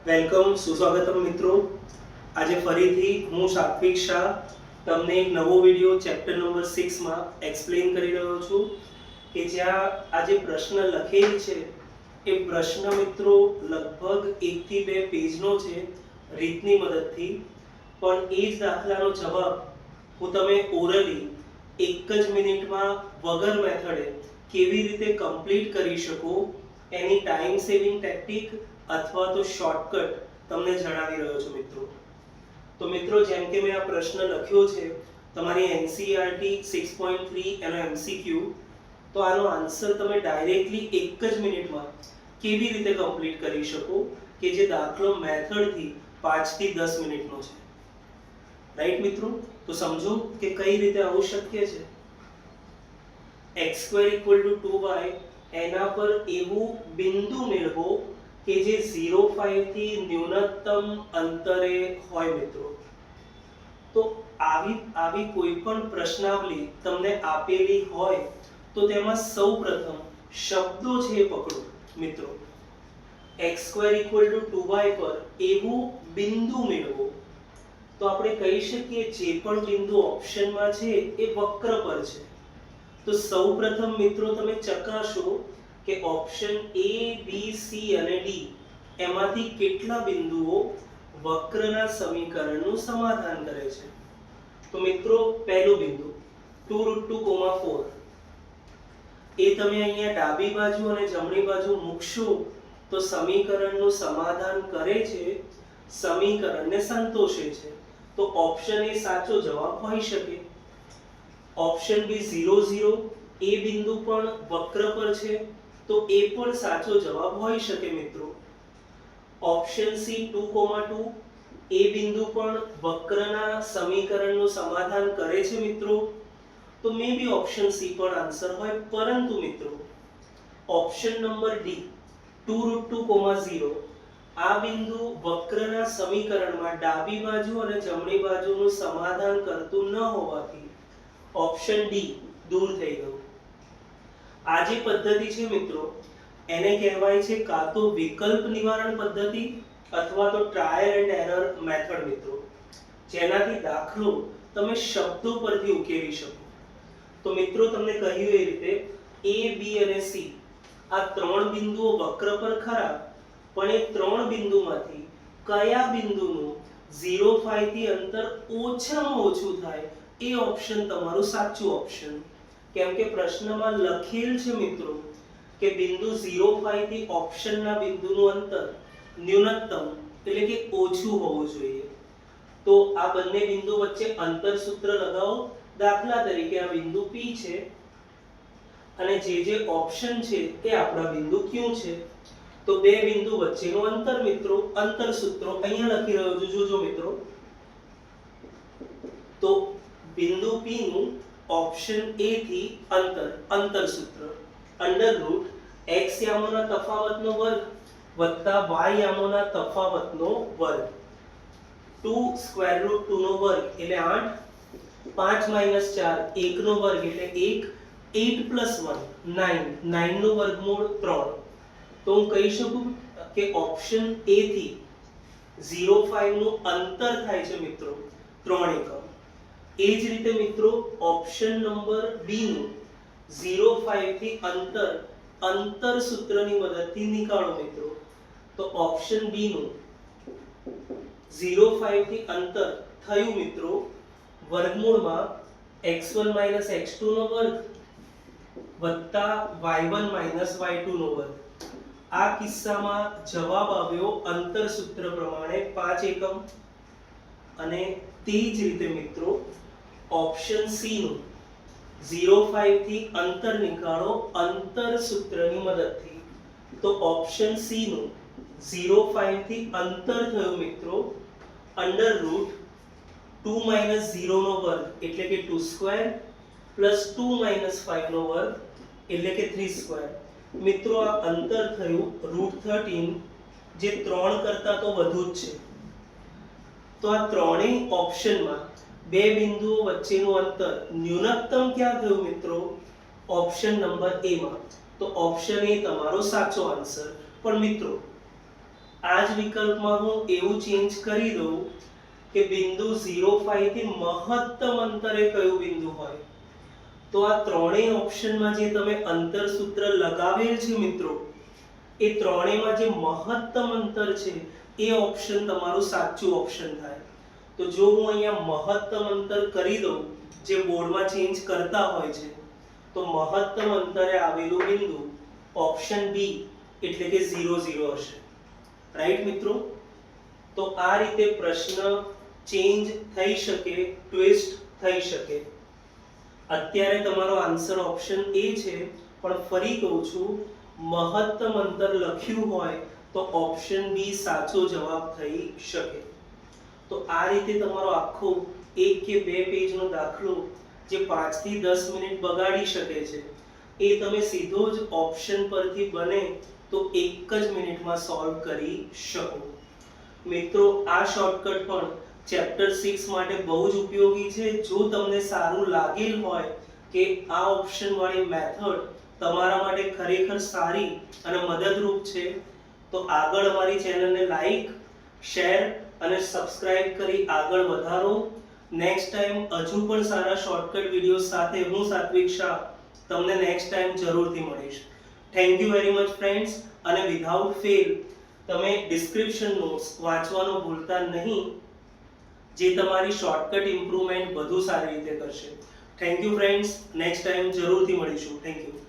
Welcome, સુસ્વાગતમ મિત્રો. આજે ફરીથી હું સાત્વિક શાહ તમને એક નવો વિડિયો ચેપ્ટર નંબર 6 માં એક્સપ્લેન કરી રહ્યો છું કે જ્યાં આજે પ્રશ્ન લખેલ છે એ પ્રશ્ન મિત્રો લગભગ 1 થી 2 પેજનો છે રીતની મદદથી, પણ એ જ દાખલાનો જવાબ હું તમે ઓરલી એક જ મિનિટમાં વગર મેથડે કેવી રીતે કમ્પ્લીટ કરી શકો એની ટાઈમ સેવિંગ ટેક્ટિક અથવા તો શોર્ટકટ તમને જણાવી રહ્યો છું મિત્રો. તો મિત્રો, જેમ કે મેં આ પ્રશ્ન લખ્યો છે તમારી એનસીઈઆરટી 6.3 એનો એમસીક્યુ, તો આનો આન્સર તમે ડાયરેક્ટલી એક જ મિનિટમાં કેવી રીતે કમ્પ્લીટ કરી શકો કે જે દાખલો મેથડથી 5 થી 10 મિનિટનો છે. રાઈટ મિત્રો? તો સમજો કે કઈ રીતે આવું શક્ય છે. x² = 2y એના પર એવું બિંદુ મેળવો કે જે 0.5 થી ન્યૂનતમ અંતરે હોય મિત્રો. તો આવી કોઈ પણ પ્રશ્નાવલી તમને આપેલી હોય તો તેમાં સૌપ્રથમ શબ્દો છે એ પકડો મિત્રો. x² = 2y પર એવું બિંદુ મેળવો. તો આપણે કહી શકીએ જે પણ બિંદુ ઓપ્શનમાં છે એ વક્ર પર છે. તો સૌપ્રથમ મિત્રો તમે ચકાસો કે ઓપ્શન A, B, C અને D એમાંથી કેટલા બિંદુઓ વક્રના સમીકરણનું સમાધાન કરે છે. તો મિત્રો, પહેલું બિંદુ 2√2, 4 એ તમે અહીંયા ડાબી બાજુ અને જમણી બાજુ મૂકશો તો સમીકરણનું સમાધાન કરે છે, સમીકરણને સંતોષે છે. તો ઓપ્શન A સાચો જવાબ હોઈ શકે. ઓપ્શન B 0, 0 એ બિંદુ પણ વક્ર પર છે તો એ પણ સાચો જવાબ હોઈ શકે મિત્રો. ઓપ્શન C 2, 2 એ બિંદુ પણ વક્રના સમીકરણનું સમાધાન કરે છે મિત્રો. તો મે બી ઓપ્શન C પણ આન્સર હોય. પરંતુ મિત્રો, ઓપ્શન નંબર D 2√2, 0 આ બિંદુ વક્રના સમીકરણમાં ડાબી બાજુ અને જમણી બાજુનું સમાધાન કરતું ન હોવાથી ઓપ્શન D દૂર થઈ ગયું. આ જે પદ્ધતિ છે મિત્રો એને કહેવાય છે કાં તો વિકલ્પ નિવારણ પદ્ધતિ અથવા તો ટ્રાયલ એન્ડ એરર મેથડ મિત્રો, જેનાથી દાખલો તમે શબ્દો પરથી ઉકેલી શકો. તો મિત્રો, તમને કહ્યું એ રીતે A, B અને C આ ત્રણ બિંદુઓ વક્ર પર ખરા, પણ એ ત્રણ બિંદુમાંથી કયા બિંદુનું 0.5 થી અંતર ઓછામાં ઓછું થાય એ ઓપ્શન તમારું સાચું ઓપ્શન. કેમ કે પ્રશ્નમાં લખેલ છે મિત્રો કે બિંદુ 0.5 થી ઓપ્શનના બિંદુનું અંતર ન્યૂનતમ એટલે કે ઓછું હોવું જોઈએ. તો આ બંને બિંદુ વચ્ચે અંતર સૂત્ર લગાવો. દાખલા તરીકે આ બિંદુ P છે અને જે ઓપ્શન છે એ આપણા બિંદુ Q છે. તો બે બિંદુ વચ્ચેનું અંતર મિત્રો, અંતર સૂત્રો અહીંયા લખી રહ્યો છું, જોજો મિત્રો. તો બિંદુ P નું ઓપ્શન A થી અંતર સૂત્ર √x યામોના તફાવતનો વર્ગ વત્તા y યામોના તફાવતનો વર્ગ. 2√2 નો વર્ગ એટલે 8, 5 - 4 1 નો વર્ગ એટલે 1, 8 + 1 9, 9 નું વર્ગમૂળ 3. તો હું કહી શકું કે ઓપ્શન A થી 0.5 નું અંતર થાય છે મિત્રો 3 એકમ. એ જ રીતે મિત્રો, ઓપ્શન નંબર B નું 0.5 થી અંતર સૂત્રની મદદથી નીકાળો મિત્રો. તો ઓપ્શન B નું 0.5 થી અંતર થયું મિત્રો વર્ગમૂળમાં x1 - x2 નો વર્ગ વત્તા y1 - y2 નો વર્ગ. આ કિસ્સામાં જવાબ આવ્યો અંતર સૂત્ર પ્રમાણે 5 એકમ. અને તે જ રીતે મિત્રો, ઓપ્શન C નું 0.5 થી અંતર નીકાળો અંતર સૂત્રની મદદથી. તો ઓપ્શન C નું 0.5 થી અંતર થયું મિત્રો √2 - 0 નો વર્ગ એટલે કે 2² + 2 - 5 નો વર્ગ એટલે કે 3². મિત્રો, આ અંતર થયું √13, જે 3 કરતા તો વધુ જ છે. તો આ ત્રણેય ઓપ્શનમાં બે બિંદુઓ વચ્ચેનું અંતર ન્યૂનતમ ક્યાં થયું મિત્રો? ઓપ્શન નંબર A માં. તો ઓપ્શન A તમારો સાચો આન્સર. પણ મિત્રો, આ જ વિકલ્પમાં હું એવું ચેન્જ કરી દઉં કે બિંદુ 0.5 થી મહત્તમ અંતરે કયું બિંદુ હોય, તો આ ત્રણેય ઓપ્શનમાં જે તમે અંતર સૂત્ર લગાવેલ છે મિત્રો, એ ત્રણેયમાં જે મહત્તમ અંતર છે એ ઓપ્શન તમારું સાચું ઓપ્શન થાય. તો જો હું અહીંયા મહત્તમ અંતર કરી દઉં, જે બોર્ડમાં ચેન્જ કરતા હોય છે, તો મહત્તમ અંતરે આવેલું બિંદુ ઓપ્શન બી એટલે કે 0 હશે. રાઈટ મિત્રો? તો આ રીતે પ્રશ્ન ચેન્જ થઈ શકે, ટ્વિસ્ટ થઈ શકે. અત્યારે તમારો આન્સર ઓપ્શન એ છે, પણ ફરી કહું છું, મહત્તમ અંતર લખ્યું હોય તો ઓપ્શન બી સાચો જવાબ થઈ શકે. તો આ રીતે તમારો આખો 1 કે 2 પેજનો દાખલો જે 5 થી 10 મિનિટ બગાડી શકે છે, એ તમે સીધો જ ઓપ્શન પરથી બને તો 1 જ મિનિટમાં સોલ્વ કરી શકો. મિત્રો, આ શોર્ટકટ પણ ચેપ્ટર 6 માટે બહુ જ ઉપયોગી છે. જો તમને સારું લાગેલ હોય કે આ ઓપ્શન વાળી મેથડ તમારા માટે ખરેખર સારી અને મદદરૂપ છે, તો આગળ અમારી ચેનલને લાઈક, શેર અને સબસ્ક્રાઇબ કરી આગળ વધારો. નેક્સ્ટ ટાઈમ હજુ પણ સારા શોર્ટકટ વિડિયોઝ સાથે હું સાત્વિક શાહ તમને નેક્સ્ટ ટાઈમ જરૂરથી મળીશ. Thank you very much friends. અને વિધાઉટ ફેલ તમે ડિસ્ક્રિપ્શન નોટ્સ વાંચવાનું ભૂલતા નહીં, જે તમારી શોર્ટકટ ઇમ્પ્રુવમેન્ટ વધુ સારી રીતે કરશે. Thank you friends. Next time જરૂરથી મળીશું. Thank you.